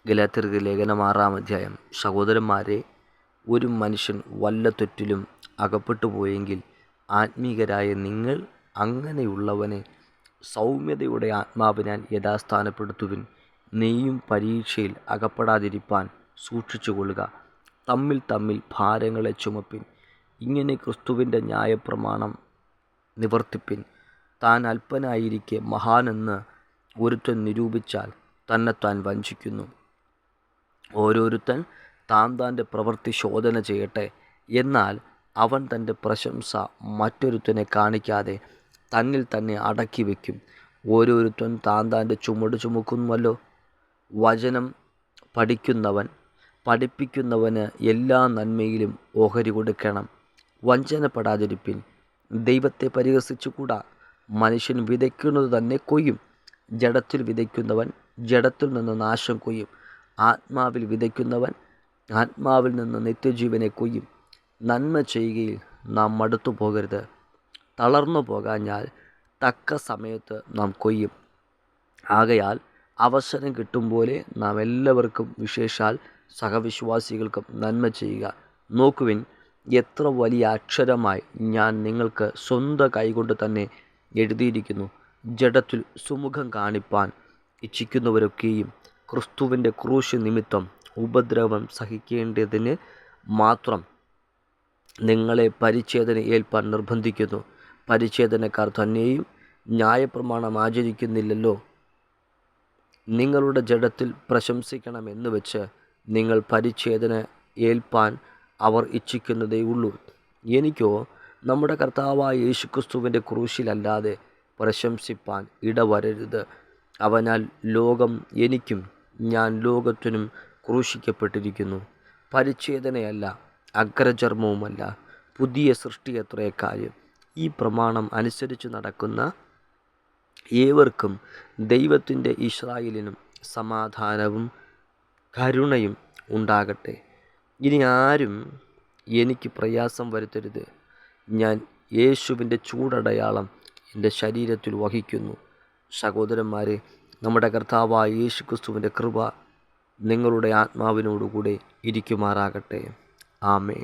ഗലാത്യർക്ക് ലേഖനം 6-ാം അധ്യായം. സഹോദരന്മാരെ, ഒരു മനുഷ്യൻ വല്ല തെറ്റിലും അകപ്പെട്ടു പോയെങ്കിൽ ആത്മീകരായ നിങ്ങൾ അങ്ങനെയുള്ളവനെ സൗമ്യതയുടെ ആത്മാവിനാൽ യഥാസ്ഥാനപ്പെടുത്തുവിൻ. നീയും പരീക്ഷയിൽ അകപ്പെടാതിരിപ്പാൻ സൂക്ഷിച്ചുകൊള്ളുക. തമ്മിൽ തമ്മിൽ ഭാരങ്ങളെ ചുമപ്പിൻ. ഇങ്ങനെ ക്രിസ്തുവിൻ്റെ ന്യായപ്രമാണം നിവർത്തിപ്പിൻ. താൻ അല്പനായിരിക്കെ മഹാനെന്ന് ഒരുത്തൻ നിരൂപിച്ചാൽ തന്നെത്താൻ വഞ്ചിക്കുന്നു. ഓരോരുത്തൻ താൻ്റെ പ്രവൃത്തി ശോധന ചെയ്യട്ടെ. എന്നാൽ അവൻ തൻ്റെ പ്രശംസ മറ്റൊരുത്തനെ കാണിക്കാതെ തന്നിൽ തന്നെ അടക്കി വയ്ക്കും. ഓരോരുത്തൻ താൻ്റെ ചുമട് ചുമക്കുന്നുവല്ലോ. വചനം പഠിപ്പിക്കുന്നവന് എല്ലാ നന്മയിലും ഓഹരി കൊടുക്കണം. വഞ്ചനപ്പെടാതിരിപ്പിൻ. ദൈവത്തെ പരിഹസിച്ചുകൂടാ. മനുഷ്യൻ വിതയ്ക്കുന്നത് തന്നെ കൊയ്യും. ജഡത്തിൽ വിതയ്ക്കുന്നവൻ ജഡത്തിൽ നിന്ന് നാശം കൊയ്യും. ആത്മാവിൽ വിതയ്ക്കുന്നവൻ ആത്മാവിൽ നിന്ന് നിത്യജീവനെ കൊയ്യും. നന്മ ചെയ്യുകയിൽ നാം മടുത്തു പോകരുത്. തളർന്നു പോകാഞ്ഞാൽ തക്ക സമയത്ത് നാം കൊയ്യും. ആകയാൽ അവസരം കിട്ടും പോലെ നാം എല്ലാവർക്കും, വിശേഷാൽ സഹവിശ്വാസികൾക്കും നന്മ ചെയ്യുക. നോക്കുവിൻ, എത്ര വലിയ അക്ഷരമായി ഞാൻ നിങ്ങൾക്ക് സ്വന്തം കൈകൊണ്ട് തന്നെ എഴുതിയിരിക്കുന്നു. ജഡത്തിൽ സുമുഖം കാണിപ്പാൻ ഇച്ഛിക്കുന്നവരൊക്കെയും ക്രിസ്തുവിൻ്റെ ക്രൂശ് നിമിത്തം ഉപദ്രവം സഹിക്കേണ്ടതിന് മാത്രം നിങ്ങളെ പരിച്ഛേദന ഏൽപ്പാൻ നിർബന്ധിക്കുന്നു. പരിച്ഛേദനക്കാർ തന്നെയും ന്യായപ്രമാണം ആചരിക്കുന്നില്ലല്ലോ. നിങ്ങളുടെ ജഡത്തിൽ പ്രശംസിക്കണമെന്ന് വെച്ച് നിങ്ങൾ പരിച്ഛേദന ഏൽപ്പാൻ അവർ ഇച്ഛിക്കുന്നതേ ഉള്ളൂ. എനിക്കോ നമ്മുടെ കർത്താവായ യേശുക്രിസ്തുവിൻ്റെ ക്രൂശിലല്ലാതെ പ്രശംസിപ്പാൻ ഇടവരരുത്. അവനാൽ ലോകം എനിക്കും ഞാൻ ലോകത്തിനും ക്രൂശിക്കപ്പെട്ടിരിക്കുന്നു. പരിച്ഛേദനയല്ല, അഗ്രചർമ്മവുമല്ല, പുതിയ സൃഷ്ടിയത്രേ കാര്യം. ഈ പ്രമാണം അനുസരിച്ച് നടക്കുന്ന ഏവർക്കും ദൈവത്തിൻ്റെ ഇസ്രായേലിനും സമാധാനവും കരുണയും ഉണ്ടാകട്ടെ. ഇനി ആരും എനിക്ക് പ്രയാസം വരുത്തരുത്. ഞാൻ യേശുവിൻ്റെ ചൂടടയാളം എൻ്റെ ശരീരത്തിൽ വഹിക്കുന്നു. സഹോദരന്മാരെ, നമ്മുടെ കർത്താവായ യേശുക്രിസ്തുവിൻ്റെ കൃപ നിങ്ങളുടെ ആത്മാവിനോടുകൂടെ ഇരിക്കുമാറാകട്ടെ. ആമേൻ.